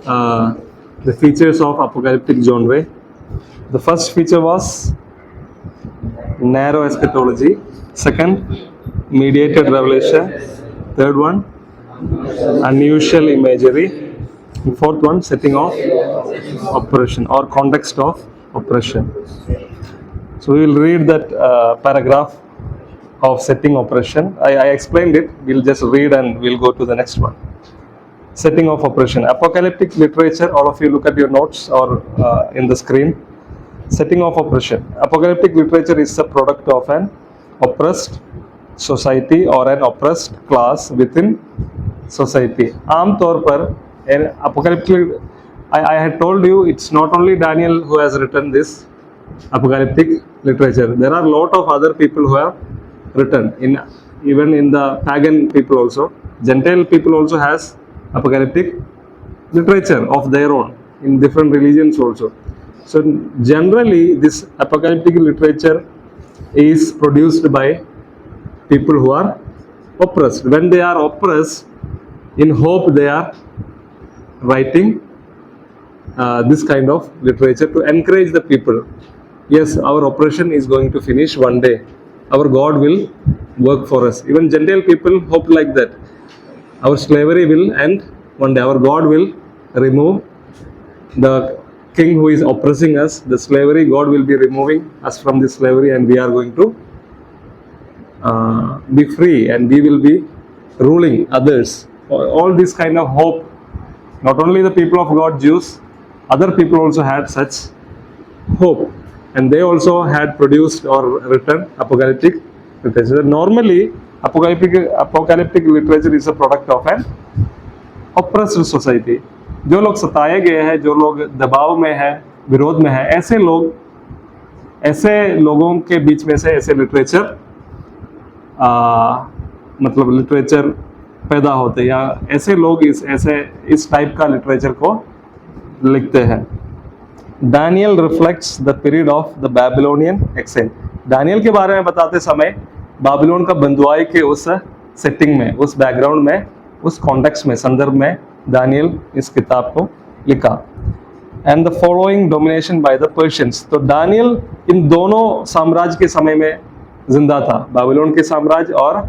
the features of apocalyptic genre. The first feature was narrow eschatology. Second, mediated revelation. Third one, unusual imagery. And fourth one, setting of oppression or context of oppression. So we will read that paragraph of setting oppression. I explained it. We'll just read and we'll go to the next one. Setting of oppression. Apocalyptic literature. All of you look at your notes or in the screen. Setting of oppression. Apocalyptic literature is a product of an oppressed society or an oppressed class within society. आमतौर पर apocalyptic, I had told you it's not only Daniel who has written this apocalyptic literature. There are a lot of other people who have written, even in the pagan people also. Gentile people also has apocalyptic literature of their own in different religions also. So generally this apocalyptic literature is produced by people who are oppressed. When they are oppressed, in hope they are writing this kind of literature to encourage the people. Yes, our oppression is going to finish one day. Our God will work for us. Even Gentile people hope like that. Our slavery will end one day. Our God will remove the king who is oppressing us, the slavery. God will be removing us from the slavery and we are going to be free and we will be ruling others. All this kind of hope, not only the people of God, Jews, other people also had such hope and they also had produced or written apocalyptic literature. Normally apocalyptic literature is a product of an oppressed society. जो लोग सताए गए हैं, जो लोग दबाव में है, विरोध में है, ऐसे लोगों के बीच में से ऐसे लिटरेचर मतलब लिटरेचर पैदा होते हैं या ऐसे लोग इस टाइप का लिटरेचर को लिखते हैं. Daniel reflects the period of the Babylonian exile. Daniel के बारे में बताते समय बाबिलोन का बंधुआई के उस सेटिंग में, उस बैकग्राउंड में, उस कॉन्टेक्स्ट में, संदर्भ में दानियल इस किताब को लिखा. And the following domination by the Persians. तो दानियल इन दोनों साम्राज्य के समय में जिंदा था, बाबिलोन के साम्राज्य और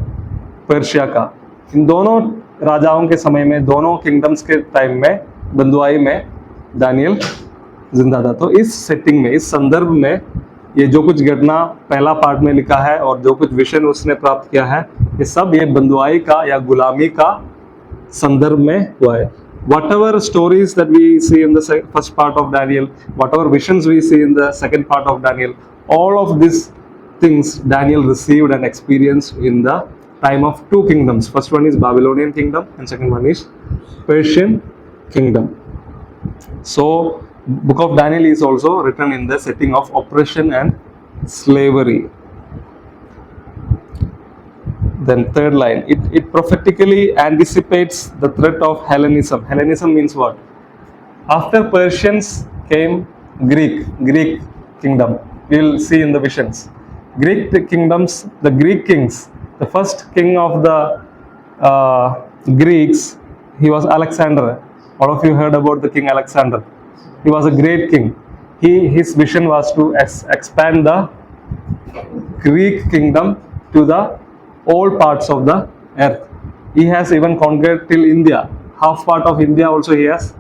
पर्शिया का. इन दोनों राजाओं के समय में, दोनों किंगडम्स के टाइम में, बंधुआई में दानियल जिंदा था. तो इस सेटिंग में, इस संदर्भ में ये जो कुछ घटना पहला पार्ट में लिखा है और जो कुछ विजन उसने प्राप्त किया है, ये सब ये बंधुआई का या गुलामी का संदर्भ में हुआ है. Whatever stories that we see in the first part of Daniel, whatever visions we see in the second part of Daniel, all of these things Daniel received and experienced in the time of two kingdoms. First one is Babylonian kingdom and second one is Persian kingdom. So Book of Daniel is also written in the setting of oppression and slavery. Then third line, it prophetically anticipates the threat of Hellenism. Hellenism means what? After Persians came Greek kingdom. We will see in the visions. Greek kingdoms, the Greek kings. The first king of the Greeks, he was Alexander. All of you heard about the king Alexander. He was a great king. His vision was to expand the Greek kingdom to the all parts of the earth. He has even conquered till India. Half part of India also he has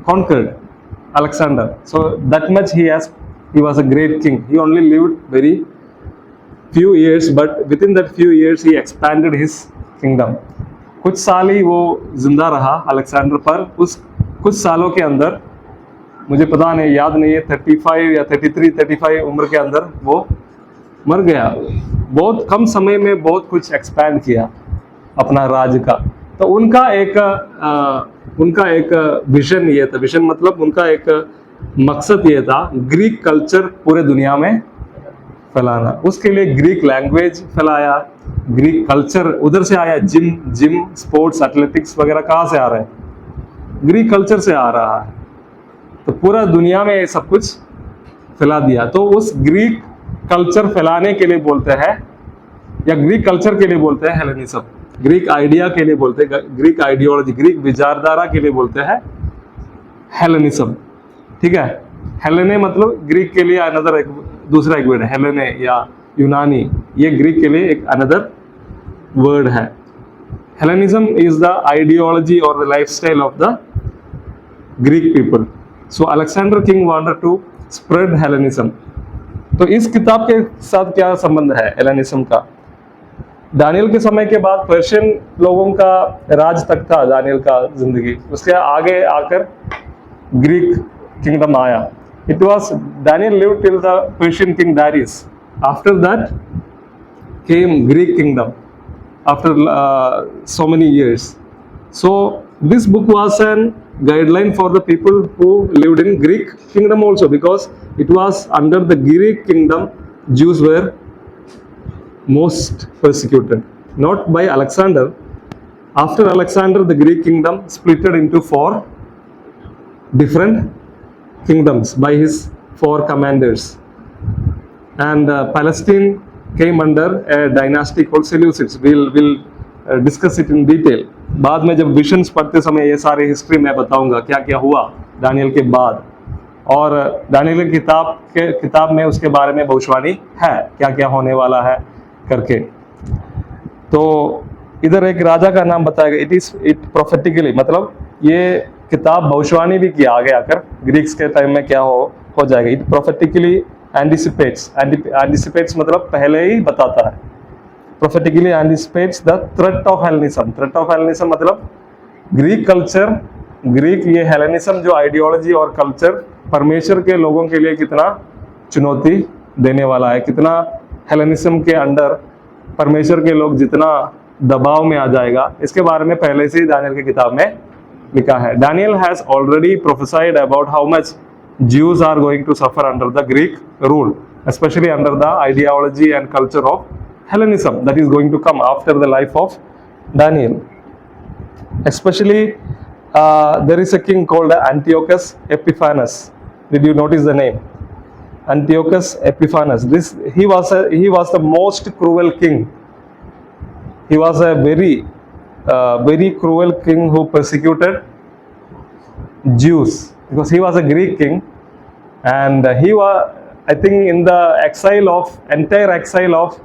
conquered, Alexander. So that much he was a great king. He only lived very few years, but within that few years he expanded his kingdom. कुछ साल ही वो जिंदा रहा Alexander पर. उस कुछ सालों के अंदर, मुझे पता नहीं, याद नहीं है, 35 या 35 उम्र के अंदर वो मर गया. बहुत कम समय में बहुत कुछ एक्सपैंड किया अपना राज का. तो उनका एक विजन ये था. विजन मतलब उनका एक मकसद ये था, ग्रीक कल्चर पूरे दुनिया में फैलाना. उसके लिए ग्रीक लैंग्वेज फैलाया, ग्रीक कल्चर उधर से आया. जिम स्पोर्ट्स एथलेटिक्स वगैरह कहाँ से आ रहा है? ग्रीक कल्चर से आ रहा है. तो पूरा दुनिया में ये सब कुछ फैला दिया. तो उस ग्रीक कल्चर फैलाने के लिए बोलते हैं, या ग्रीक कल्चर के लिए बोलते हैं हेलेनिज्म. ग्रीक आइडिया के लिए बोलते हैं, ग्रीक आइडियोलॉजी, ग्रीक विचारधारा के लिए बोलते हैं हेलेनिज्म, ठीक है। हेलेने मतलब ग्रीक के लिए अनदर एक दूसरा एक वर्ड है, हेलेने या यूनानी, ये ग्रीक के लिए एक अनदर वर्ड है। हेलेनिज्म इज द आइडियोलॉजी और the lifestyle of the Greek people. So Alexander king wanted to spread Hellenism. तो इस किताब के साथ क्या संबंध है हेलेनिज्म का? दानियल के समय के बाद पर्शियन लोगों का राज तक था दानियल का जिंदगी, उसके आगे आकर ग्रीक किंगडम आया। It was Daniel lived till the Persian king Darius, after that came Greek kingdom after so many years. So this book was an guideline for the people who lived in Greek kingdom also, because it was under the Greek kingdom Jews were most persecuted, not by Alexander. After Alexander, the Greek kingdom splitted into 4 different kingdoms by his 4 commanders, and Palestine came under a dynasty called Seleucids. We'll discuss it in detail. बाद में जब विशंस पढ़ते समय ये सारे history मैं बताऊंगा क्या क्या हुआ दानियल के बाद, और दानियल की किताब में उसके बारे में भविष्यवाणी है क्या क्या होने वाला है करके। तो इधर एक राजा का नाम बताया गया, इट प्रोफेटिकली, मतलब ये किताब भविष्यवाणी भी किया आगे आकर ग्रीक्स के टाइम में क्या हो जाएगा। इट प्रोफेटिकली एंटिसिपेट्स मतलब पहले ही बताता है। Prophetically anticipates the threat of Hellenism. Threat of Hellenism मतलब ग्रीक कल्चर, ग्रीक ये हेलेनिज्म जो आइडियोलॉजी और कल्चर परमेश्वर के लोगों के लिए कितना चुनौती देने वाला है, कितना हेलेनिज्म के अंडर परमेश्वर के लोग जितना दबाव में आ जाएगा, इसके बारे में पहले से ही दानियल की किताब में लिखा है। Daniel has already prophesied about how much Jews are going to suffer under the Greek rule, especially under the ideology and culture of Hellenism that is going to come after the life of Daniel. Especially there is a king called Antiochus Epiphanes. Did you notice the name? Antiochus Epiphanes. He was the most cruel king. He was a very cruel king who persecuted Jews, because he was a Greek king, and he was, I think, in the entire exile of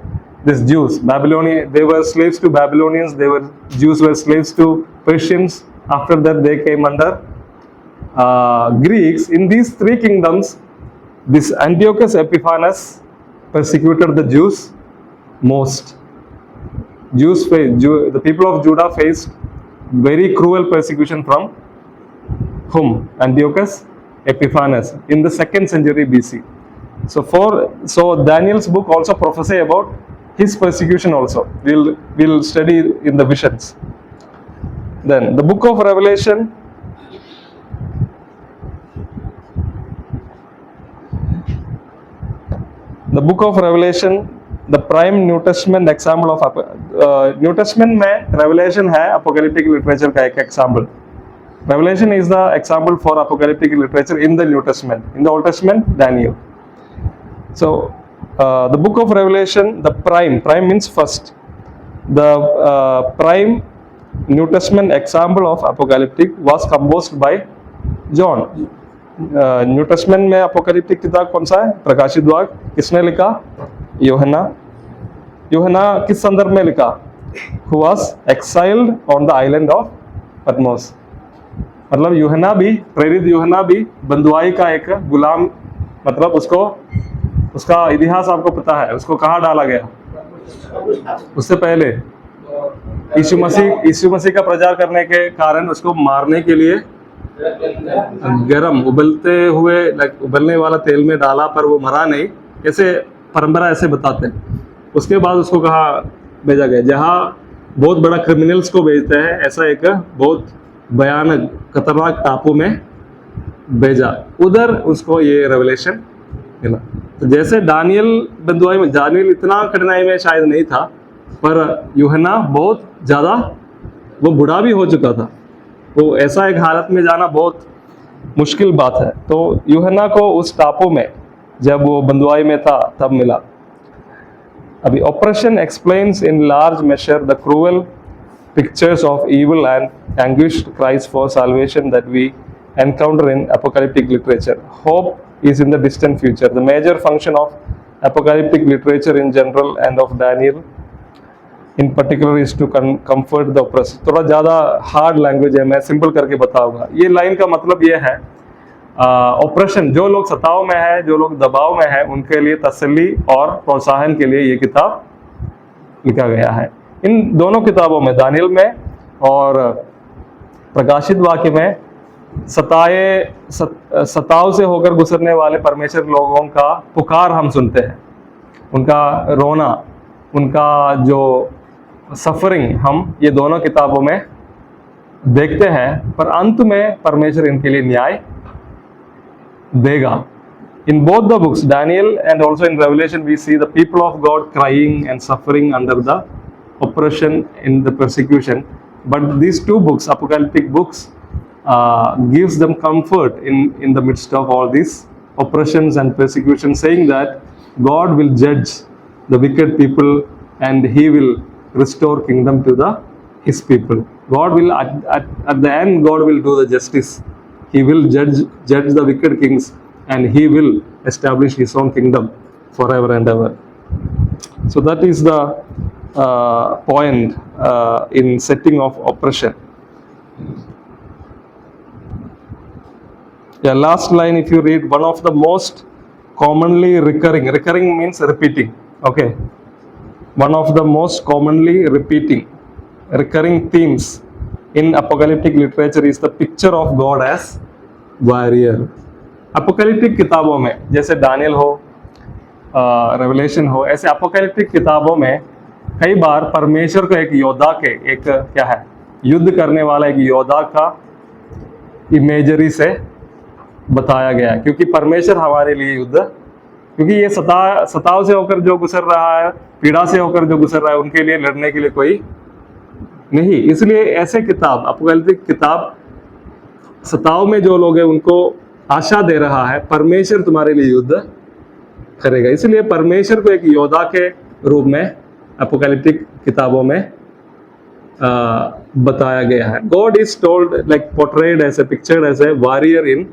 these Jews. Babylonia, they were slaves to Babylonians. Jews were slaves to Persians. After that, they came under Greeks. In these 3 kingdoms, this Antiochus Epiphanes persecuted the Jews most. The people of Judah faced very cruel persecution from whom? Antiochus Epiphanes in the 2nd century BC. So Daniel's book also prophesy about his persecution also. We'll study in the visions. Then the book of Revelation. The book of Revelation, the prime New Testament example of New Testament में Revelation है apocalyptic literature का एक example. Revelation is the example for apocalyptic literature in the New Testament. In the Old Testament, Daniel. So the book of Revelation, the prime means first. The prime New Testament example of apocalyptic was composed by John. New testament में apocalyptic किताब कौन सा है? प्रकाशित वाक्य। किसने लिखा? यूहन्ना। यूहन्ना किस संदर्भ में लिखा? Who was exiled on the island of Patmos. मतलब यूहन्ना भी, प्रेरित यूहन्ना भी बंधुआई का एक गुलाम, मतलब उसका इतिहास आपको पता है, उसको कहाँ डाला गया? उससे पहले यीशु मसीह का प्रचार करने के कारण उसको मारने के लिए गरम उबलने वाला तेल में डाला, पर वो मरा नहीं, ऐसे परंपरा ऐसे बताते हैं। उसके बाद उसको कहाँ भेजा गया? जहाँ बहुत बड़ा क्रिमिनल्स को भेजते हैं, ऐसा एक बहुत भयानक खतरनाक टापू में भेजा, उधर उसको ये रेवलेशन मिला। तो जैसे दानियल बंधुआई में, दानियल इतना कठिनाई में शायद नहीं था, पर यूहन्ना बहुत ज़्यादा, वो बूढ़ा भी हो चुका था, तो ऐसा एक हालत में जाना बहुत मुश्किल बात है। तो यूहन्ना को उस टापू में जब वो बंधुआई में था तब मिला। अभी operation explains in large measure the cruel pictures of evil and anguished cries for salvation that we encounter in apocalyptic literature. Hope is in the distant future. The major function of apocalyptic literature in general and of Daniel in particular is to comfort the oppressed. थोड़ा ज़्यादा hard language है, मैं simple करके बताऊंगा. ये line का मतलब ये है, ऑपरेशन, जो लोग सताव में है, जो लोग दबाव में है, उनके लिए तसल्ली और प्रोत्साहन के लिए ये किताब लिखा गया है. इन दोनों किताबों में, दानियल में और प्रकाशित वाक्य में, सताव से होकर गुजरने वाले परमेश्वर लोगों का पुकार हम सुनते हैं, उनका रोना, उनका जो सफरिंग हम ये दोनों किताबों में देखते हैं. पर अंत में परमेश्वर इनके लिए न्याय देगा. In both the books, Daniel and also in Revelation, we see the people of God crying and suffering under the oppression in the persecution. But these two books, apocalyptic books, gives them comfort in the midst of all these oppressions and persecution, saying that God will judge the wicked people and He will restore kingdom to His people. God will, at the end, God will do the justice. He will judge the wicked kings, and He will establish His own kingdom forever and ever. So that is the point in setting of oppression. Yeah, last line, if you read, one of the most commonly recurring means repeating, okay, one of the most commonly recurring themes in apocalyptic literature is the picture of God as warrior. Apocalyptic किताबों में, जैसे Daniel हो, revelation हो, ऐसे apocalyptic किताबों में कई बार परमेश्वर को एक योद्धा के, एक क्या है, युद्ध करने वाला एक योद्धा का इमेजरी से बताया गया है. क्योंकि परमेश्वर हमारे लिए युद्ध, क्योंकि ये सताव से होकर जो गुजर रहा है, पीड़ा से होकर जो गुजर रहा है, उनके लिए लड़ने के लिए कोई नहीं. इसलिए ऐसे किताब, अपोकैलिप्टिक किताब, सताव में जो लोग हैं उनको आशा दे रहा है, परमेश्वर तुम्हारे लिए युद्ध करेगा. इसलिए परमेश्वर को एक योद्धा के रूप में अपोकैलिप्टिक किताबों में बताया गया है. God is told, like portrayed as a, pictured as a warrior in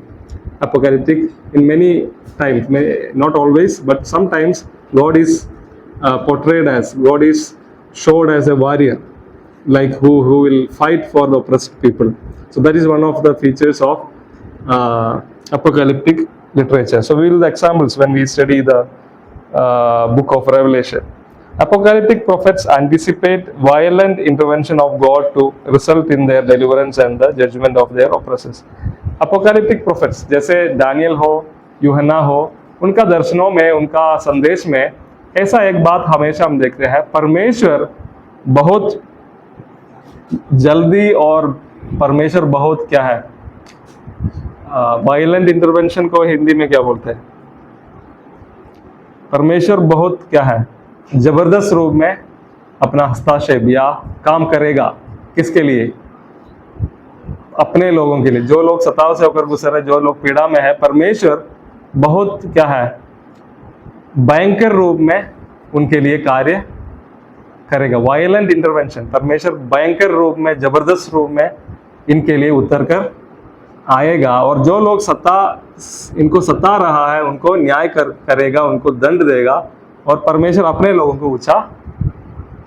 apocalyptic in many times, not always, but sometimes God is portrayed as, God is showed as a warrior, like who will fight for the oppressed people. So that is one of the features of apocalyptic literature. So we will the examples when we study the book of Revelation. Apocalyptic prophets anticipate violent intervention of God to result in their deliverance and the judgment of their oppressors. Apocalyptic prophets जैसे Daniel हो, यूहन्ना हो, उनका दर्शनों में, उनका संदेश में ऐसा एक बात हमेशा हम देखते हैं, परमेश्वर बहुत जल्दी और परमेश्वर बहुत क्या है, वायलेंट इंटरवेंशन को हिंदी में क्या बोलते हैं, परमेश्वर बहुत क्या है, जबरदस्त रूप में अपना हस्तक्षेप या काम करेगा. किसके लिए? अपने लोगों के लिए, जो लोग सताव से होकर गुजर रहे, जो लोग पीड़ा में है, परमेश्वर बहुत क्या है, भयंकर रूप में उनके लिए कार्य करेगा. वायलेंट इंटरवेंशन, परमेश्वर भयंकर रूप में, जबरदस्त रूप में इनके लिए उतर कर आएगा. और जो लोग इनको सता रहा है, उनको न्याय करेगा, उनको दंड देगा, और परमेश्वर अपने लोगों को ऊंचा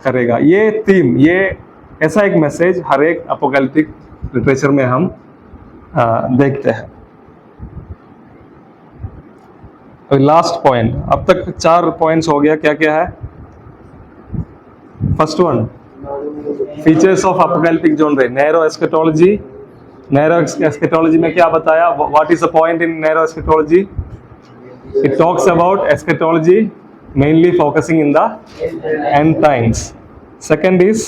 करेगा. ये थीम, ये ऐसा एक मैसेज हर एक अपोकैलिप्टिक लिटरेचर में हम देखते हैं. लास्ट पॉइंट, अब तक 4 पॉइंट्स हो गया. क्या क्या है? First one, features of apocalyptic genre. Narrow eschatology. Narrow eschatology में क्या बताया? What is the point in narrow eschatology? It talks about eschatology mainly focusing in the end times. Second is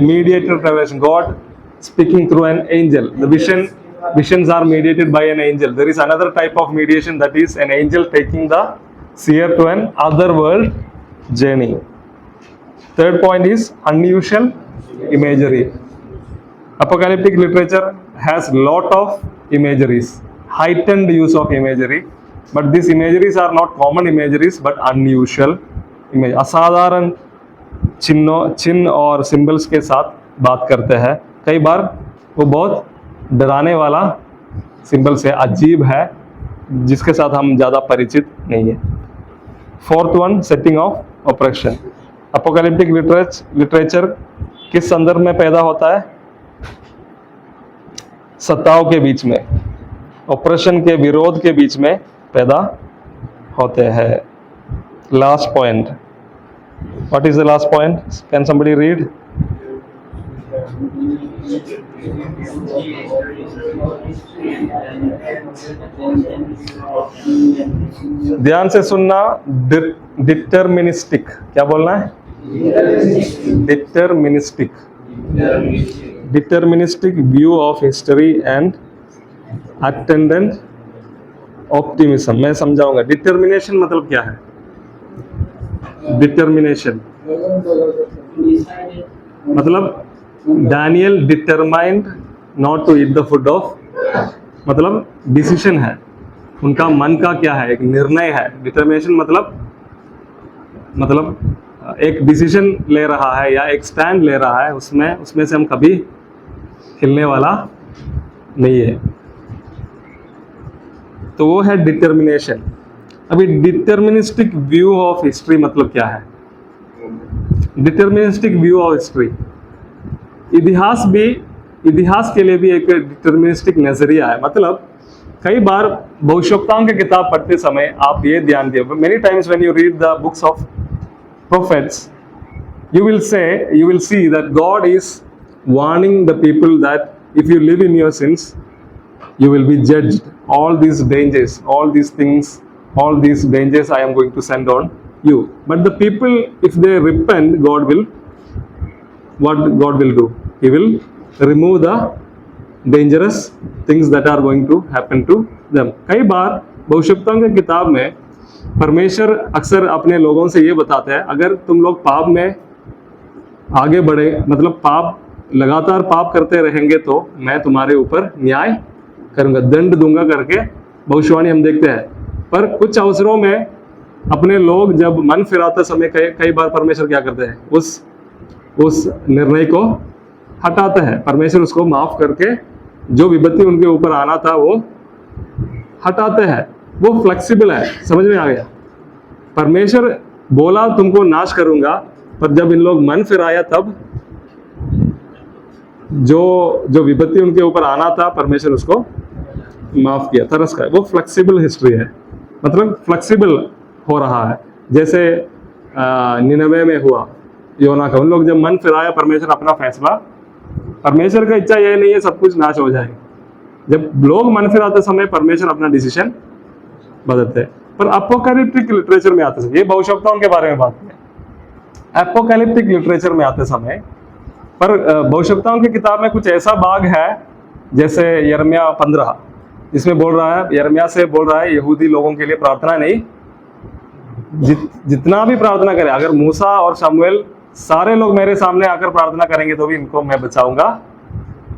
mediated revelation, God speaking through an angel. The visions are mediated by an angel. There is another type of mediation, that is an angel taking the seer to an other world journey. Third point is unusual imagery. Apocalyptic literature has lot of imageries, heightened use of imagery, but these imageries are not common imageries but unusual image. असाधारण चिन्ह और symbols के साथ बात करते हैं. कई बार वो बहुत डराने वाला सिंबल से, अजीब है, जिसके साथ हम ज़्यादा परिचित नहीं है। Fourth one, setting of operation. Apocalyptic literature किस संदर्भ में पैदा होता है? सत्ताओं के बीच में, ऑपरेशन के विरोध के बीच में पैदा होते हैं। Last point, what is the last point? Can somebody read? ध्यान से सुनना। डिटर्मिनिस्टिक, क्या बोलना है? Deterministic, deterministic view of history and attendant optimism. मैं समझाऊंगा। डिटर्मिनेशन मतलब क्या है? डिटर्मिनेशन मतलब Daniel determined not to eat the food of, मतलब डिसीजन है उनका, मन का क्या है, एक निर्णय है। डिटर्मिनेशन मतलब एक डिसीजन ले रहा है या एक स्टैंड ले रहा है, उसमें से हम कभी हिलने वाला नहीं है, तो वो है डिटर्मिनेशन। अभी डिटर्मिनिस्टिक व्यू ऑफ हिस्ट्री मतलब क्या है? डिटर्मिनिस्टिक व्यू ऑफ हिस्ट्री, इतिहास के लिए भी एक डिटर्मिनिस्टिक नजरिया है। मतलब कई बार भविष्यवक्ताओं की किताब पढ़ते समय आप ये ध्यान दिए, many times when you read the books of prophets, you will see that God is warning the people that if you live in your sins, you will be judged. All these dangers, all these things, all these dangers I am going to send on you. But the people, if they repent, what God will do? He will remove the dangerous things that are going to happen to them. कई बार भविष्यवक्ताओं की किताब में परमेश्वर अक्सर अपने लोगों से ये बताता है, अगर तुम लोग पाप में आगे बढ़े, मतलब लगातार पाप करते रहेंगे, तो मैं तुम्हारे ऊपर न्याय करूंगा, दंड दूंगा करके भविष्यवाणी हम देखते हैं। पर कुछ अवसरों में अपने लोग जब मन फिराते समय कई बार परमेश्वर क्या करते हैं? उस निर्णय को हटाते हैं। परमेश्वर उसको माफ करके जो विपत्ति उनके ऊपर आना था वो हटाते हैं। वो फ्लेक्सिबल है, समझ में आ गया? परमेश्वर बोला तुमको नाश करूंगा, पर जब इन लोग मन फिराया तब जो विपत्ति उनके ऊपर आना था, परमेश्वर उसको माफ किया, तरस का। वो फ्लेक्सिबल हिस्ट्री है, मतलब फ्लेक्सिबल हो रहा है। जैसे निनवे में हुआ योना का, उन लोग जब मन फिराया, परमेश्वर अपना फैसला, परमेश्वर का इच्छा ये नहीं है सब कुछ नाश हो जाए। जब लोग मन फिराते समय परमेश्वर अपना डिसीजन बदलते हैं। पर अपोकैलिप्टिक लिटरेचर में आते समय, ये भविष्यवक्ताओं के बारे में बात है, अपोकैलिप्टिक लिटरेचर में आते समय, पर भविष्यवक्ताओं की किताब में कुछ ऐसा भाग है जैसे यिर्मयाह 15, इसमें बोल रहा है, यिर्मयाह से बोल रहा है यहूदी लोगों के लिए प्रार्थना नहीं, जितना भी प्रार्थना करे, अगर मूसा और शमूएल सारे लोग मेरे सामने आकर प्रार्थना करेंगे तो भी इनको मैं बचाऊंगा।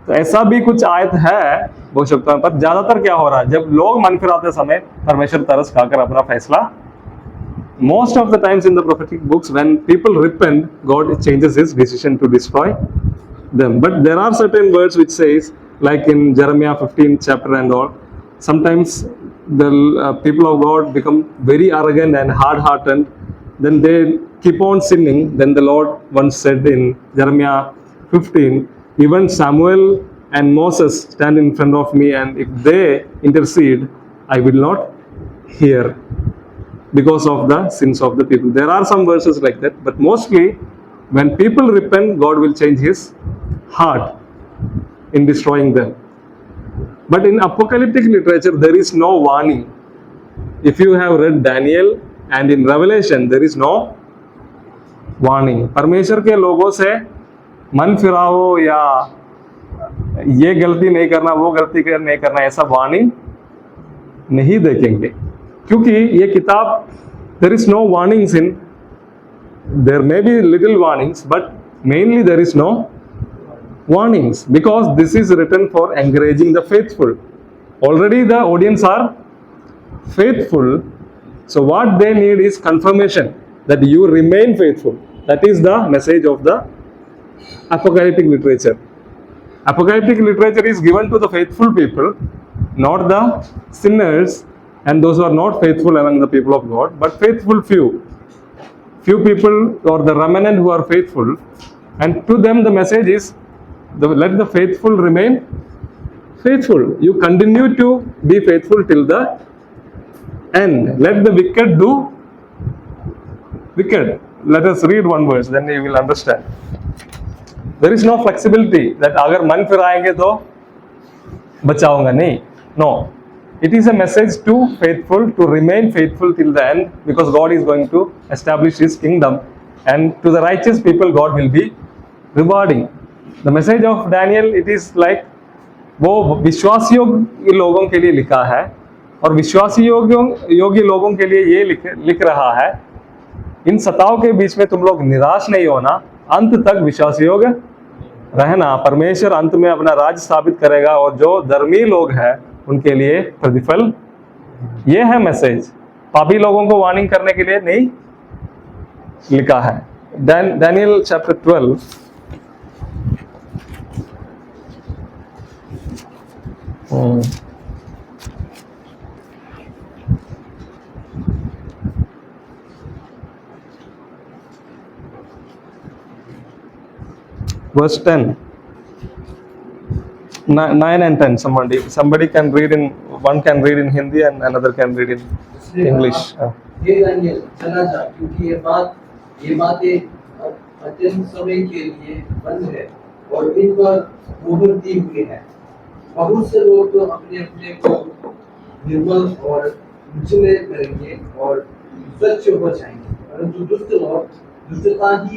तो ऐसा भी कुछ आयत है भविष्यवक्ताओं पर। ज्यादातर क्या हो रहा है, जब लोग मन फिराते समय परमेश्वर तरस खाकर अपना फैसला, most of the times in the prophetic books when people repent, God changes his decision to destroy them. But there are certain words which says, like in Jeremiah 15 chapter and all, sometimes the people of God become very arrogant and hard-hearted, then they keep on sinning. Then the Lord once said in Jeremiah 15, even Samuel and Moses stand in front of me, and if they intercede, I will not hear, because of the sins of the people. There are some verses like that, but mostly when people repent, God will change his heart in destroying them. But in apocalyptic literature, there is no warning. If you have read Daniel and in Revelation, there is no warning. परमेश्वर के लोगों से मन फिराओ या ये गलती नहीं करना, वो गलती नहीं करना, ऐसा वार्निंग नहीं देखेंगे, क्योंकि ये किताब, there is no warnings in, there may be little warnings, but mainly there is no warnings, because this is written for encouraging the faithful. Already the audience are faithful, so what they need is confirmation that you remain faithful. That is the message of the apocalyptic literature. Apocalyptic literature is given to the faithful people, not the sinners and those who are not faithful among the people of God, but faithful few. Few people or the remnant who are faithful, and to them the message is, let the faithful remain faithful. You continue to be faithful till the end. Let the wicked do wicked. Let us read one verse, then you will understand. There is no flexibility that अगर मन फिराएंगे तो बचाऊंगा, नहीं. No, it is a message to faithful to remain faithful till the end, because God is going to establish His kingdom, and to the righteous people God will be rewarding. The message of Daniel, it is like वो विश्वासी लोगों के लिए लिखा है, और विश्वासी योग्य लोगों के लिए ये लिख रहा है, इन सताओं के बीच में तुम लोग निराश नहीं होना, अंत तक विश्वास योग्य रहना. परमेश्वर अंत में अपना राज स्थापित करेगा, और जो धर्मी लोग हैं उनके लिए प्रतिफल. ये है मैसेज. पापी लोगों को वार्निंग करने के लिए नहीं लिखा है. Daniel chapter 12. Verse 10, 9 and 10. Somebody can read in, one can read in Hindi and another can read in English. हे दानियल, चला जा, क्योंकि ये बातें अत्यंत समय के लिए बंद है और इन पर मोहर दी हुई है. बहुत से लोग तो अपने अपने को निर्मल और उजले करेंगे और स्वच्छ हो जाएंगे, परंतु दुष्ट लोग दुष्टता ही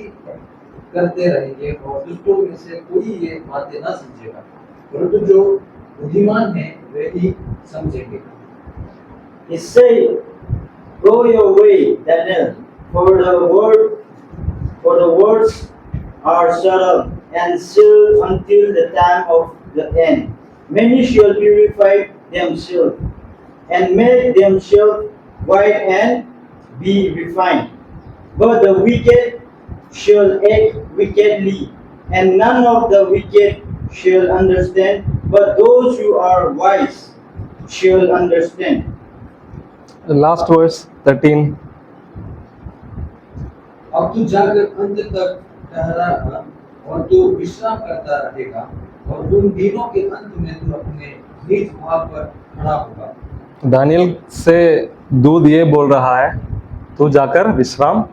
करते रहेंगे, और दुष्टों में से कोई ये बातें ना समझेगा, परंतु जो बुद्धिमान है वे ही समझेंगे. He said, "Go your way, Daniel, for the words are settled and sealed until the time of the end. Many shall purify themselves and make themselves white and be refined, but the wicked shall act wickedly, and none of the wicked shall understand, but those who are wise shall understand." The last verse 13. अब तू जाकर अंत तक ठहरा रहा और तू विश्राम करता रहेगा, और उन दिनों के अंत में तू अपने निज भाव पर खड़ा होगा. दानियल से दूध ये बोल रहा है, तू जाकर विश्राम,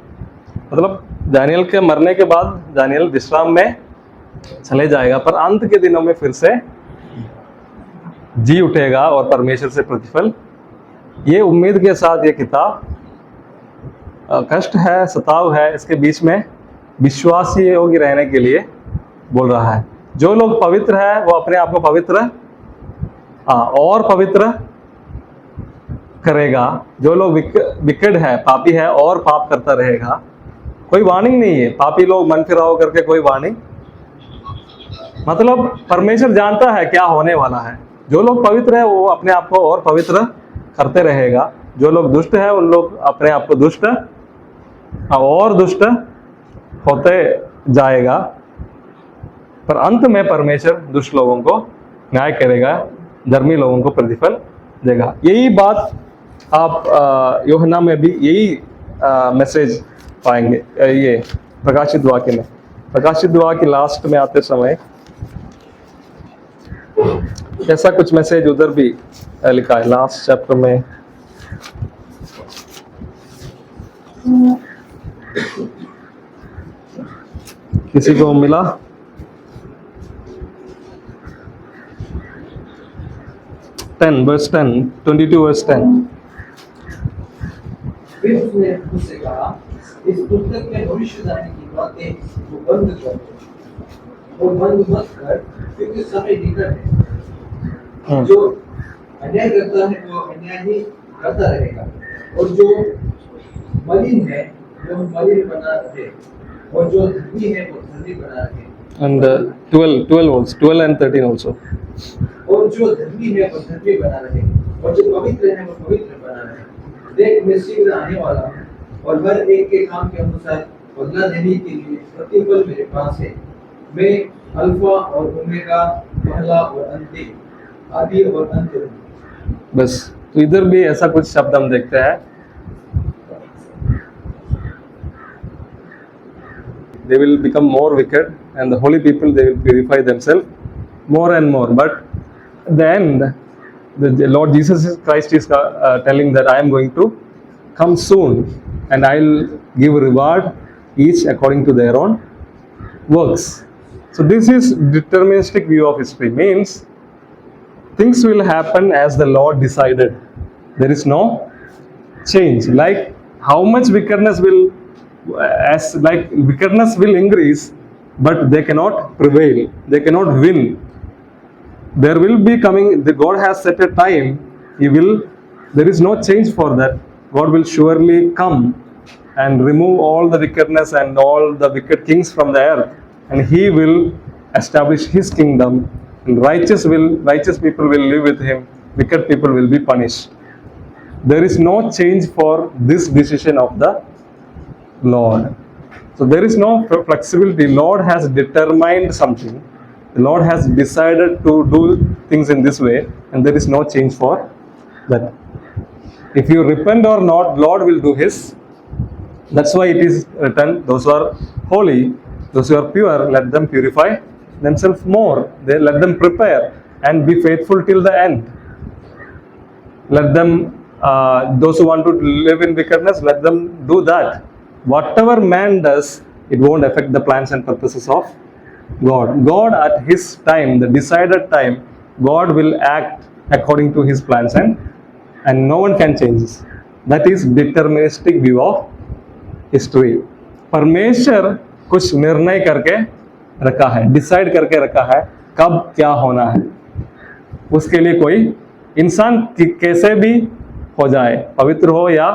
मतलब दानियल के मरने के बाद दानियल विश्राम में चले जाएगा, पर अंत के दिनों में फिर से जी उठेगा और परमेश्वर से प्रतिफल. ये उम्मीद के साथ ये किताब कष्ट है, सताव है, इसके बीच में विश्वासी योग्य रहने के लिए बोल रहा है. जो लोग पवित्र है वो अपने आप को पवित्र और पवित्र करेगा. जो लोग विकेड है, पापी है, और पाप करता रहेगा. कोई वार्निंग नहीं है. पापी लोग मन फिराव करके कोई वार्निंग, मतलब परमेश्वर जानता है क्या होने वाला है. जो लोग पवित्र है वो अपने आप को और पवित्र करते रहेगा. जो लोग दुष्ट है उन लोग अपने आप को दुष्ट और दुष्ट होते जाएगा, पर अंत में परमेश्वर दुष्ट लोगों को न्याय करेगा, धर्मी लोगों को प्रतिफल देगा. यही बात आप यूहन्ना में भी यही मैसेज पाएंगे. ये प्रकाशित वाक्य में, प्रकाशित वाक्य लास्ट में आते समय ऐसा कुछ मैसेज उधर भी लिखा है, लास्ट चैप्टर में. किसी को मिला? verse 10, 22 verse 10. फिर उसने मुझसे कहा, इस पुस्तक में भविष्यवाणी की बातें को बंद कर दो, और बंद मत कर, क्योंकि समय निकट है. जो अन्याय करता है वो अन्याय ही करता रहेगा, और जो मलिन है वो मलिन बना रहे, और जो धर्मी है वो धर्मी बना रहे. And 12 and 13 also. और जो धर्मी है वो धर्मी बना रहे, और जो पवित्र है वो पवित्र बना रहे. देख, मैं शीघ्र आने वाला हूँ, और हर एक के काम के अनुसार बदला देने के लिए प्रतिफल मेरे पास है. मैं अल्फा और ओमेगा, पहला और अंतिम, आदि और अंत नहीं। बस, तो इधर भी ऐसा कुछ शब्द हम देखते हैं। They will become more wicked, and the holy people, they will purify themselves more and more. But at the end, the Lord Jesus Christ is telling that I am going to come soon, and I will give reward each according to their own works. So this is deterministic view of history. Means things will happen as the Lord decided. There is no change. Like how much wickedness will, wickedness will increase, but they cannot prevail. They cannot win. There will be coming. The God has set a time. He will. There is no change for that. God will surely come and remove all the wickedness and all the wicked kings from the earth, and He will establish His kingdom. And righteous people will live with Him. Wicked people will be punished. There is no change for this decision of the Lord. So there is no flexibility. Lord has determined something. The Lord has decided to do things in this way, and there is no change for that. If you repent or not, Lord will do His. That's why it is written, those who are holy, those who are pure, let them purify themselves more. Let them prepare and be faithful till the end. Let them, those who want to live in wickedness, let them do that. Whatever man does, it won't affect the plans and purposes of God. God at His time, the decided time, God will act according to His plans, and no one can change this. That is deterministic view of history. परमेश्वर कुछ निर्णय करके रखा है, decide करके रखा है कब क्या होना है। उसके लिए कोई इंसान कैसे भी हो जाए, पवित्र हो या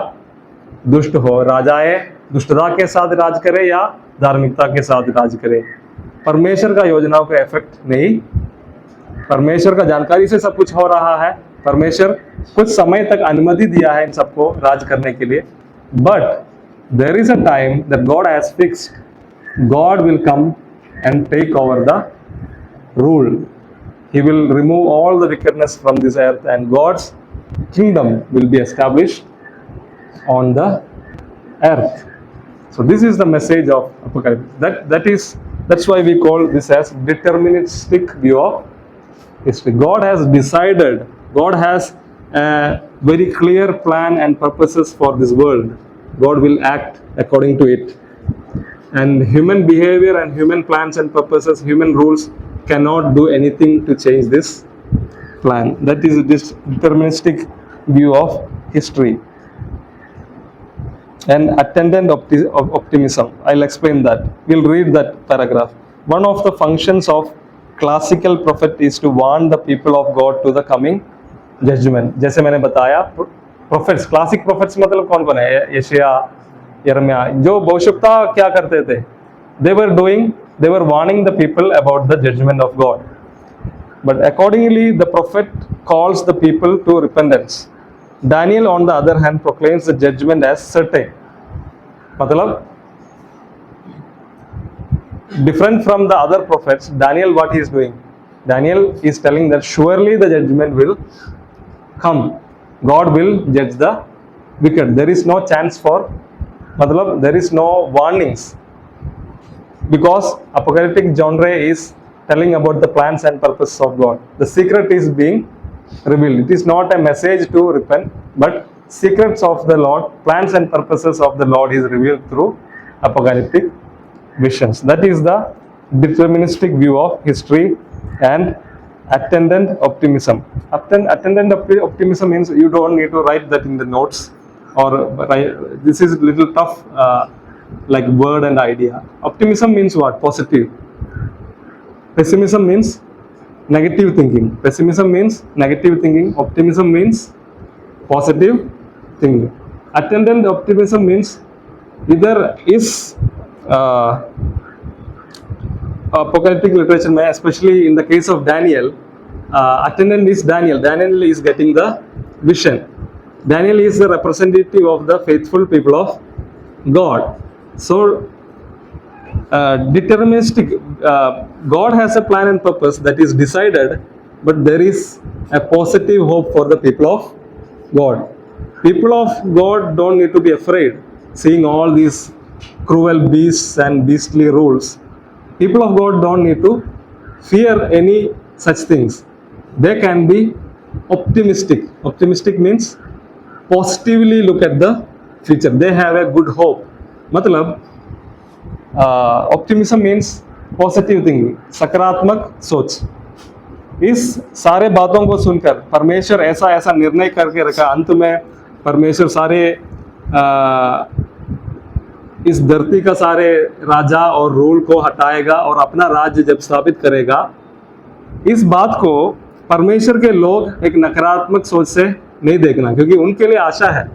दुष्ट हो, राजाए दुष्टता के साथ राज करे या धार्मिकता के साथ राज करे, परमेश्वर का योजनाओं का इफेक्ट नहीं। परमेश्वर का जानकारी से सब कुछ हो रहा है। परमेश्वर कुछ समय तक अनुमति दिया है इन सबको राज करने के लिए, but there is a time that God has fixed. God will come and take over the rule. He will remove all the wickedness from this earth, and God's kingdom will be established on the earth. So this is the message of Apocalypse. That's why we call this as deterministic view of history. God has decided. God has a very clear plan and purposes for this world. God will act according to it. And human behavior and human plans and purposes, human rules cannot do anything to change this plan. That is this deterministic view of history. And attendant optimism. I'll explain that. We'll read that paragraph. One of the functions of classical prophet is to warn the people of God to the coming judgment. जैसे मैंने बताया, prophets, classic prophets मतलब कौन कौन है? यशायाह, यिर्मयाह, जो भविष्यवक्ता क्या करते थे? They were warning the people about the judgment of God. But accordingly, the prophet calls the people to repentance. Daniel, on the other hand, proclaims the judgment as certain. मतलब different from the other prophets, Daniel, what he is doing? Daniel is telling that surely the judgment will come. God will judge the wicked. There is no chance for, there is no warnings, because apocalyptic genre is telling about the plans and purposes of God. The secret is being revealed. It is not a message to repent, but secrets of the Lord, plans and purposes of the Lord is revealed through apocalyptic visions. That is the deterministic view of history. And attendant optimism. Attendant optimism means you don't need to write that in the notes, or this is a little tough like word and idea. Optimism means what? Positive. Pessimism means negative thinking. Pessimism means negative thinking. Optimism means positive thinking. Attendant optimism means either is apocalyptic literature में, especially in the case of Daniel, attendant is Daniel. Daniel is getting the vision. Daniel is the representative of the faithful people of God. So deterministic. God has a plan and purpose that is decided, but there is a positive hope for the people of God. People of God don't need to be afraid seeing all these cruel beasts and beastly rules. People of God don't need to fear any such things. They can be optimistic. Optimistic means positively look at the future. They have a good hope. मतलब optimism means positive thinking, सकारात्मक सोच. इस सारे बातों को सुनकर परमेश्वर ऐसा ऐसा निर्णय करके रखा, अंत में परमेश्वर सारे इस धरती का सारे राजा और रूल को हटाएगा और अपना राज्य जब स्थापित करेगा. इस बात को परमेश्वर के लोग एक नकारात्मक सोच से नहीं देखना, क्योंकि उनके लिए आशा है.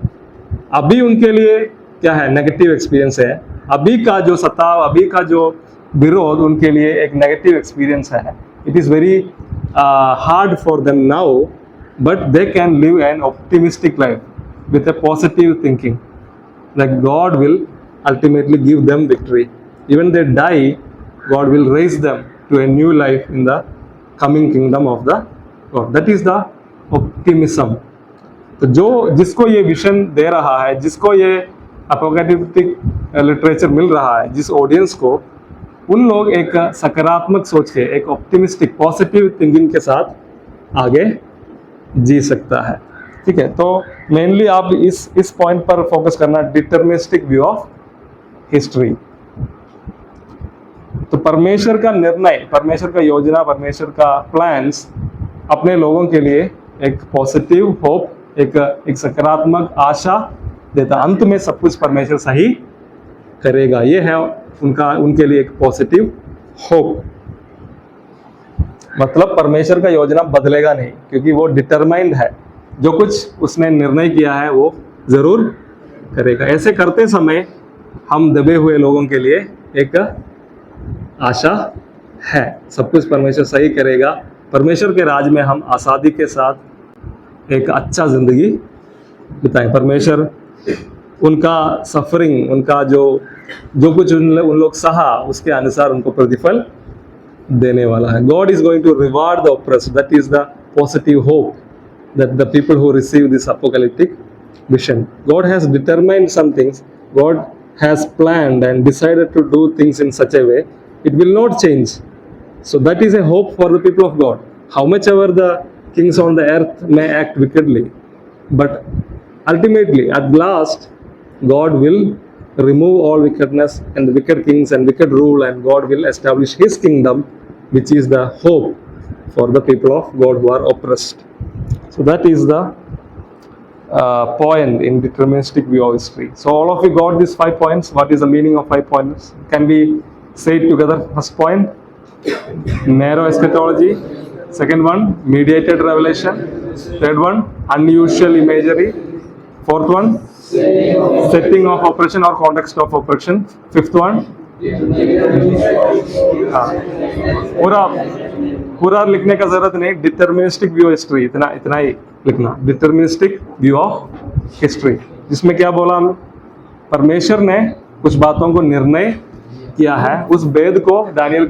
अभी उनके लिए क्या है, नेगेटिव एक्सपीरियंस है. अभी का जो सताव, अभी का जो विरोध उनके लिए एक नेगेटिव एक्सपीरियंस है. It is very hard for them now, but they can live N optimistic life with a positive thinking that God will ultimately give them victory. Even they die, God will raise them to a new life in the coming kingdom of the God. That is the optimism. तो जो जिसको ये vision दे रहा है, जिसको ये apocalyptic literature मिल रहा है, जिस ऑडियंस को, उन लोग एक सकारात्मक सोच के, एक ऑप्टिमिस्टिक पॉजिटिव थिंकिंग के साथ आगे जी सकता है. ठीक है, तो मेनली आप इस पॉइंट पर फोकस करना, डिटर्मिनिस्टिक व्यू ऑफ हिस्ट्री. तो परमेश्वर का निर्णय, परमेश्वर का योजना, परमेश्वर का प्लान्स अपने लोगों के लिए एक पॉजिटिव होप, एक सकारात्मक आशा देता. अंत में सब कुछ परमेश्वर सही करेगा. ये है उनके लिए एक पॉजिटिव होप. मतलब परमेश्वर का योजना बदलेगा नहीं, क्योंकि वो डिटरमाइंड है. जो कुछ उसने निर्णय किया है वो जरूर करेगा. ऐसे करते समय हम दबे हुए लोगों के लिए एक आशा है. सब कुछ परमेश्वर सही करेगा. परमेश्वर के राज में हम आज़ादी के साथ एक अच्छा जिंदगी बिताएं. परमेश्वर उनका सफरिंग, उनका जो कुछ उन लोग सहा, उसके अनुसार उनको प्रतिफल देने वाला है. God is going to reward the oppressed. That is the positive hope that the people who receive this apocalyptic vision. God has determined some things. God has planned and decided to do things in such a way it will not change. So that is a hope for the people of God. How much ever the kings on the earth may act wickedly, but ultimately at last God will remove all wickedness and the wicked kings and wicked rule, and God will establish his kingdom, which is the hope for the people of God who are oppressed. So that is the point in deterministic view of history. So all of you got these 5 points. What is the meaning of 5 points? Can we say it together? First point, narrow eschatology. Second one, mediated revelation. Third one, unusual imagery. Fourth one, setting of oppression or context of oppression. Fifth one, पूरा लिखने का जरूरत नहीं, deterministic view history, इतना ही लिखना. Deterministic view of history, जिसमें क्या बोला हम, परमेश्वर ने कुछ बातों को निर्णय किया है. उस वेद को दानियल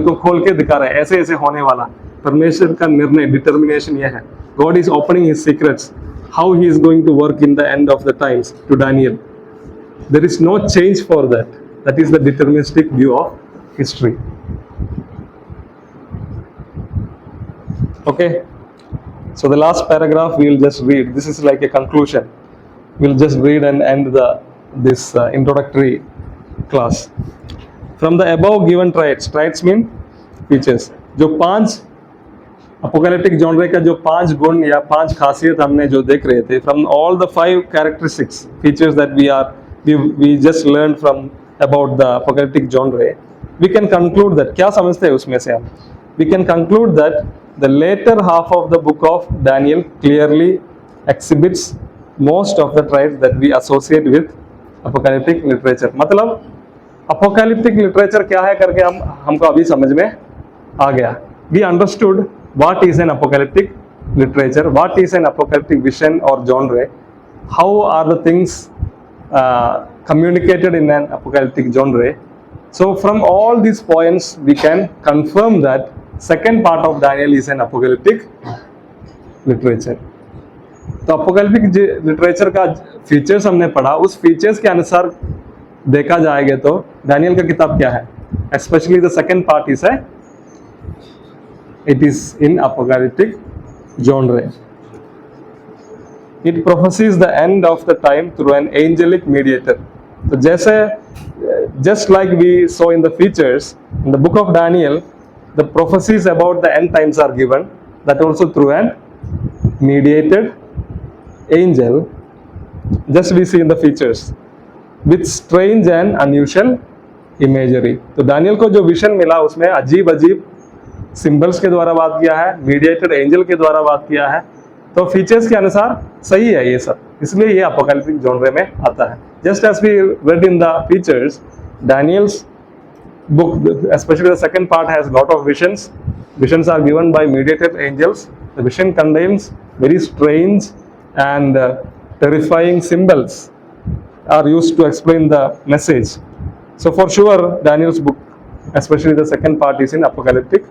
को खोल के दिखा रहा है, ऐसे ऐसे होने वाला. परमेश्वर का निर्णय, डिटर्मिनेशन यह है. God is opening his secrets, how he is going to work in the end of the times to Daniel. There is no change for that. That is the deterministic view of history. Okay, so the last paragraph we will just read. This is like a conclusion. We'll just read and end this introductory class. From the above given traits mean features. जो 5 apocalyptic genre का जो 5 गुण या 5 खासियत हमने जो देख रहे थे, from all the 5 characteristics, features that we just learned from about the apocalyptic genre, we can conclude that, क्या समझते हैं उसमें से हम? We can conclude that the later half of the book of Daniel clearly exhibits most of the traits that we associate with apocalyptic literature. मतलब apocalyptic literature क्या है करके हमको अभी समझ में आ गया. We understood what is an apocalyptic literature, what is an apocalyptic vision or genre, how are the things communicated in an apocalyptic genre, So from all these points we can confirm that second part of Daniel is an apocalyptic literature. तो apocalyptic literature का features हमने पढ़ा, उस features के अनुसार देखा जाएगा तो दानियल का किताब क्या है, specially the second part is है it is in apocalyptic genre. It prophesies the end of the time through an angelic mediator. तो जैसे just like we saw in the features in the book of Daniel, the prophecies about the end times are given, that also through an mediated angel, just we see in the features with strange and unusual imagery. तो Daniel को जो vision मिला उसमें अजीब अजीब symbols के द्वारा बात किया है, मीडिएटेड एंजल के द्वारा बात किया है, तो फीचर्स के अनुसार सही है ये सब, इसलिए ये अपोकैलिप्टिक जॉनरे में आता है. Just as we read in the features, Daniel's book, especially the second part, has lot of visions. Visions are given by mediated angels. The vision contains very strange and terrifying symbols are used to explain the message. So for sure, Daniel's book, especially the second part, is in apocalyptic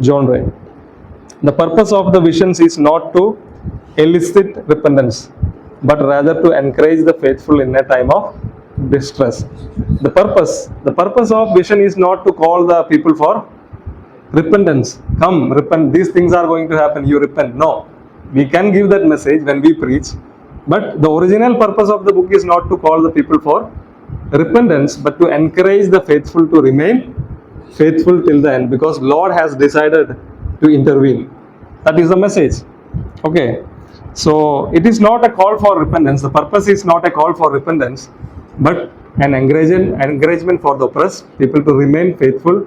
genre. The purpose of the visions is not to elicit repentance, but rather to encourage the faithful in a time of distress. The purpose of vision is not to call the people for repentance. Come, repent, these things are going to happen, you repent. No, we can give that message when we preach, but the original purpose of the book is not to call the people for repentance, but to encourage the faithful to remain faithful till the end, because Lord has decided to intervene. That is the message. Okay, so it is not a call for repentance. The purpose is not a call for repentance, but an encouragement for the oppressed people to remain faithful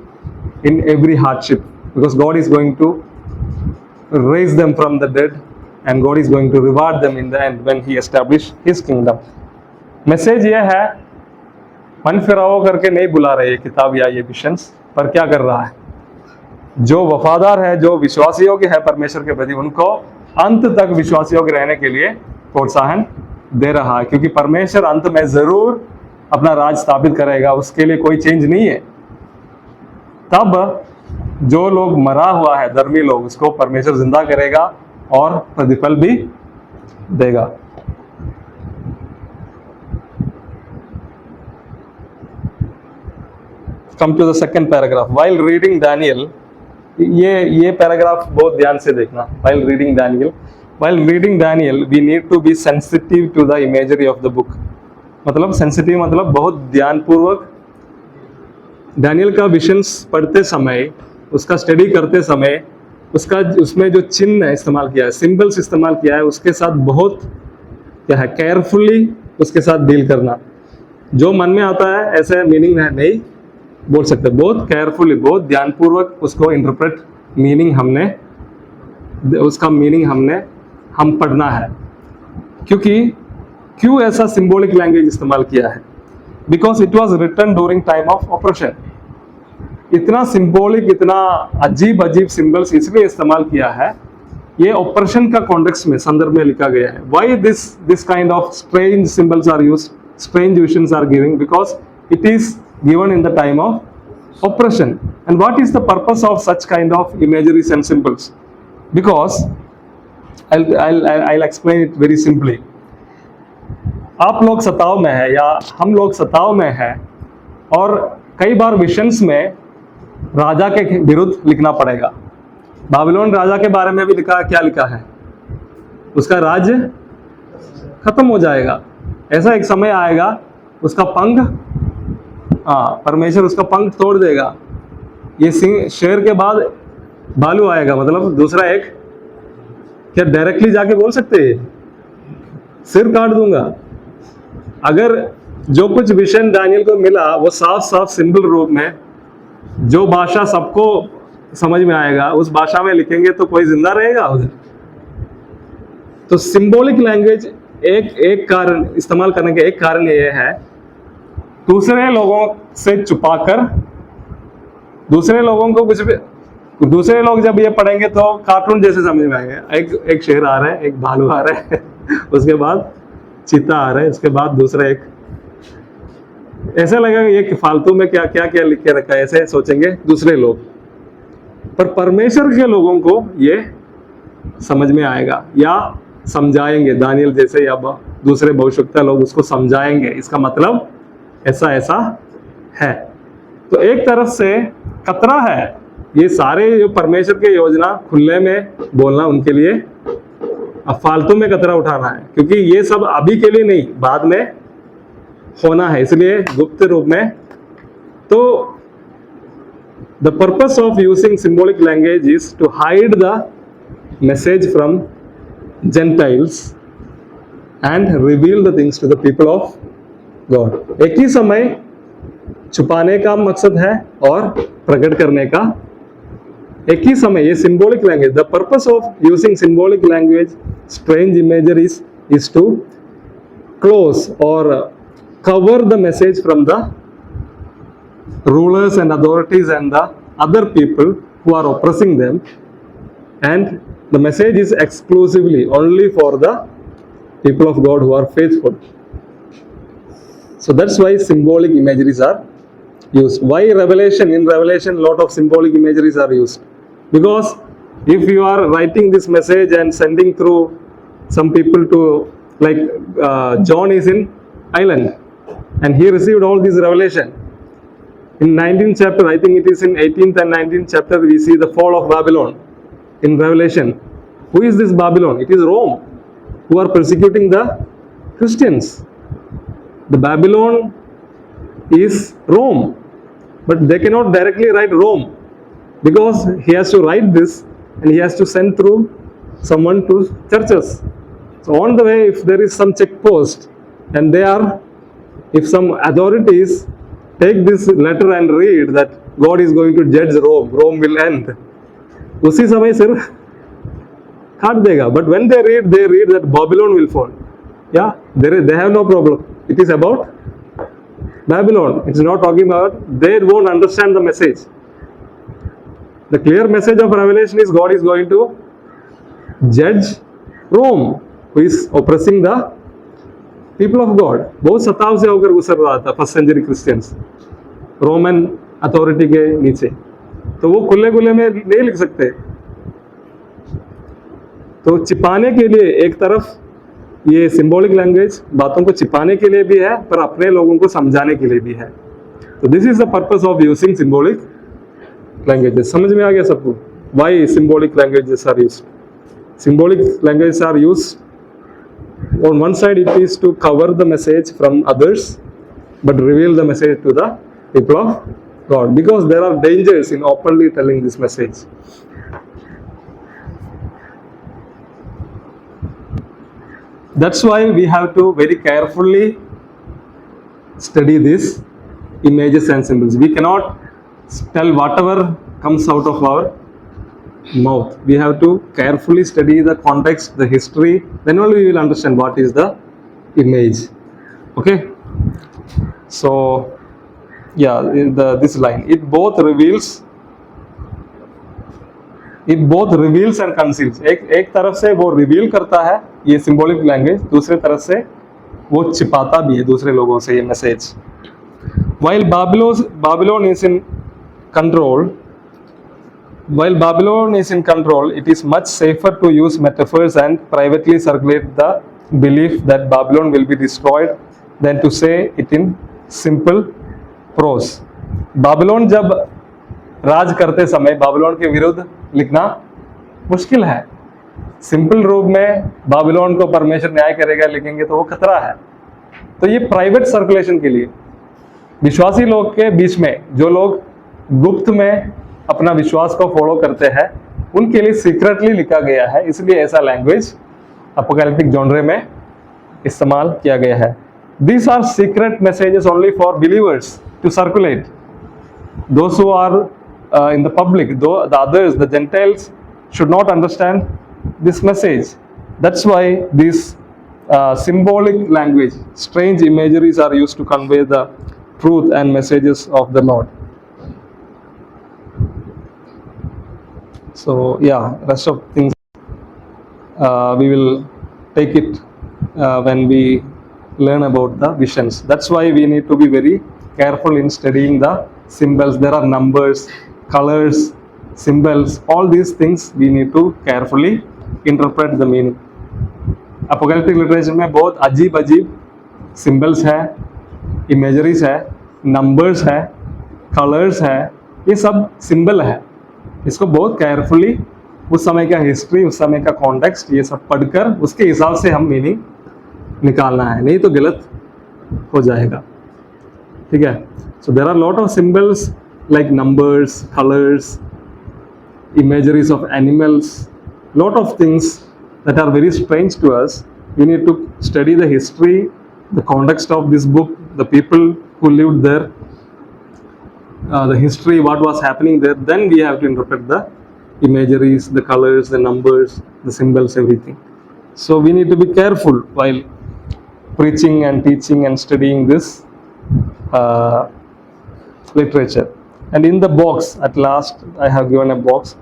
in every hardship, because God is going to raise them from the dead and God is going to reward them in the end when He establishes His kingdom. Message ये है, मन फिराओ करके नहीं बुला रहे ये किताब या ये विशंस, पर क्या कर रहा है, जो वफादार है, जो विश्वासी योग्य है परमेश्वर के प्रति, उनको अंत तक विश्वासी योग्य रहने के लिए प्रोत्साहन दे रहा है, क्योंकि परमेश्वर अंत में जरूर अपना राज स्थापित करेगा, उसके लिए कोई चेंज नहीं है. तब जो लोग मरा हुआ है, धर्मी लोग, उसको परमेश्वर जिंदा करेगा और प्रतिफल भी देगा. Come to the second paragraph. While reading Daniel, ये पैराग्राफ बहुत ध्यान से देखना. While reading Daniel, we need to be sensitive to the imagery of the book. मतलब sensitive मतलब बहुत ध्यानपूर्वक डैनियल का विजन्स पढ़ते समय, उसका स्टडी करते समय, उसमें जो चिन्ह इस्तेमाल किया है, सिंबल्स इस्तेमाल किया है, उसके साथ बहुत क्या है, केयरफुली उसके साथ डील करना. जो मन में आता है ऐसे मीनिंग नहीं बोल सकते, बहुत केयरफुली, बहुत ध्यानपूर्वक उसको इंटरप्रेट उसका मीनिंग हम पढ़ना है. क्यों ऐसा सिंबॉलिक लैंग्वेज इस्तेमाल किया है? Because it was written during time of oppression. इतना सिंबॉलिक, इतना अजीब सिंबल्स इसलिए इस्तेमाल किया है, ये ऑपरेशन का कॉन्टेक्स्ट में, संदर्भ में लिखा गया है. Why this kind of strange symbols are used, strange visions are giving, because it is given in the time of oppression. And what is the purpose of such kind of imageries and symbols? Because I'll explain it very simply. आप लोग सताव में है या हम लोग सताव में है, और कई बार विजन्स में राजा के विरुद्ध लिखना पड़ेगा. बाबिलोन राजा के बारे में भी लिखा, क्या लिखा है, उसका राज्य खत्म हो जाएगा, ऐसा एक समय आएगा, उसका पंख, परमेश्वर उसका पंख तोड़ देगा. ये सिंह, शेर के बाद भालू आएगा, मतलब दूसरा एक, क्या डायरेक्टली जाके बोल सकते हैं सिर काट दूंगा? अगर जो कुछ विजन दानियल को मिला वो साफ सिंबल रूप में, जो भाषा सबको समझ में आएगा उस भाषा में लिखेंगे तो कोई जिंदा रहेगा उधर? तो सिंबॉलिक लैंग्वेज एक कारण इस्तेमाल करने का एक कारण ये है, दूसरे लोगों से छुपाकर, दूसरे लोगों को कुछ भी, दूसरे लोग जब ये पढ़ेंगे तो कार्टून जैसे समझ में आएगा. एक शेर आ रहा है, एक भालू आ रहा है, उसके बाद चीता आ रहा है, उसके बाद दूसरा एक ऐसा लगेगा ये कि फालतू में क्या क्या क्या लिख के रखा है, ऐसे सोचेंगे दूसरे लोग। पर परमेश्वर के लोगों को ये समझ में आएगा या समझाएंगे, दानियल जैसे या दूसरे भविष्यवक्ता लोग उसको समझाएंगे, इसका मतलब ऐसा ऐसा है। तो एक तरफ से खतरा है, ये सारे जो परमेश्वर की योजना खुले में बोलना उनके लिए अब फालतू में खतरा उठाना है, क्योंकि ये सब अभी के लिए नहीं, बाद में होना है, इसलिए गुप्त रूप में। तो the purpose of using symbolic language is to hide the message from gentiles and reveal the things to the people of God. एक ही समय छुपाने का मकसद है और प्रकट करने का एक ही समय। ये symbolic language, the purpose of using symbolic language strange imageries is to close और cover the message from the rulers and authorities and the other people who are oppressing them, and the message is exclusively only for the people of God who are faithful. So that's why symbolic imageries are used. Why Revelation? In Revelation, lot of symbolic imageries are used, because if you are writing this message and sending through some people to, like John is in island and he received all this revelation. In 19th chapter, I think it is in 18th and 19th chapter, we see the fall of Babylon in Revelation. Who is this Babylon? It is Rome, who are persecuting the Christians. The Babylon is Rome, but they cannot directly write Rome, because he has to write this and he has to send through someone to churches. So on the way, if there is some check post and if some authorities take this letter and read that God is going to judge Rome, Rome will end, उसी समय सिर काट देगा. But when they read that Babylon will fall. Yeah, they have no problem. It is about Babylon. It's not talking about, they won't understand the message. The clear message of Revelation is God is going to judge Rome, who is oppressing the people of God. बहुत सताव से होकर गुजर रहा था first century Christians Roman authority के नीचे, तो वो खुले खुले में नहीं लिख सकते. तो छिपाने के लिए एक तरफ ये सिंबॉलिक लैंग्वेज बातों को छिपाने के लिए भी है, पर अपने लोगों को समझाने के लिए भी है. तो this is the purpose of using symbolic languages. समझ में आ गया सबको why symbolic languages are used? Symbolic languages are used on one side, it is to cover the message from others but reveal the message to the people of God, because there are dangers in openly telling this message. That's why we have to very carefully study these images and symbols. We cannot tell whatever comes out of our mouth. We have to carefully study the context, the history, then only we will understand what is the image. Okay, so yeah, this line, it both reveals and conceals. एक तरफ से वो reveal करता है ये symbolic language, दूसरे तरफ से वो छिपाता भी है दूसरे लोगों से ये message. While Babylon is in control, it is much safer to use metaphors and privately circulate the belief that Babylon will be destroyed than to say it in simple prose. Babylon जब राज करते समय बाबिलोन के विरुद्ध लिखना मुश्किल है. सिंपल रूप में बाबिलोन को परमेश्वर न्याय करेगा लिखेंगे तो वो खतरा है. तो ये प्राइवेट सर्कुलेशन के लिए विश्वासी लोग के बीच में, जो लोग गुप्त में अपना विश्वास को फॉलो करते हैं, उनके लिए सीक्रेटली लिखा गया है. इसलिए ऐसा लैंग्वेज अपोकैलिप्टिक जॉनरे में इस्तेमाल किया गया है. These are secret messages only for believers to circulate. Those who are in the public, the others, the Gentiles, should not understand this message. That's why these symbolic language, strange imageries are used to convey the truth and messages of the Lord. So yeah, rest of things we will take it when we learn about the visions. That's why we need to be very careful in studying the symbols. There are numbers, colors, symbols, all these things we need to carefully interpret the meaning. Apocalyptic literature में बहुत अजीब अजीब symbols है, imageries है, numbers है, colours है, ये सब सिंबल है. इसको बहुत केयरफुली उस समय का हिस्ट्री, उस समय का कॉन्टेक्स्ट, ये सब पढ़कर उसके हिसाब से हम मीनिंग निकालना है, नहीं तो गलत हो जाएगा. ठीक है. So there are lot of symbols like numbers, colours, imageries of animals, lot of things that are very strange to us. We need to study the history, the context of this book, the people who lived there, the history, what was happening there. Then we have to interpret the imageries, the colors, the numbers, the symbols, everything. So we need to be careful while preaching and teaching and studying this literature. And in the box, at last, I have given a box.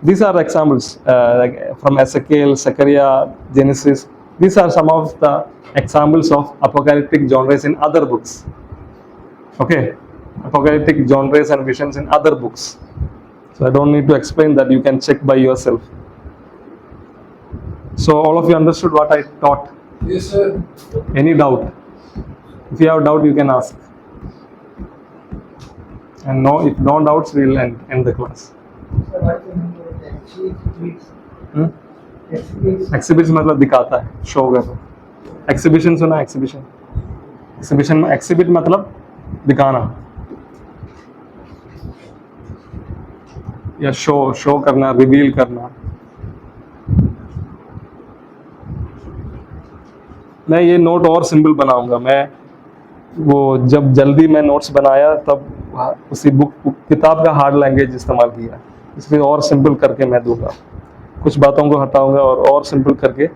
These are examples like from Ezekiel, Zechariah, Genesis. These are some of the examples of apocalyptic genres in other books. Okay, apocalyptic genres and visions in other books. So I don't need to explain that. You can check by yourself. So all of you understood what I taught? Yes, sir. Any doubt? If you have doubt, you can ask. And no, if no doubts, we will end the class. Sir, what do you mean by exhibits? Exhibits. Exhibits मतलब दिखाता है, show कर रहा है. Exhibition सुना है? Exhibition. Exhibition में exhibit मतलब दिखाना या शो करना, रिवील करना. मैं ये नोट और सिंपल बनाऊंगा. मैं वो जब जल्दी मैं नोट्स बनाया तब उसी किताब का हार्ड लैंग्वेज इस्तेमाल किया, इसलिए और सिंपल करके मैं दूंगा. कुछ बातों को हटाऊंगा और सिंपल करके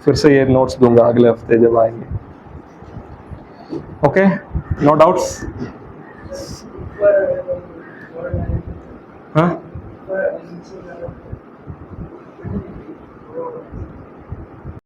फिर से ये नोट्स दूंगा अगले हफ्ते जब आएंगे. Okay, no doubts? हाँ,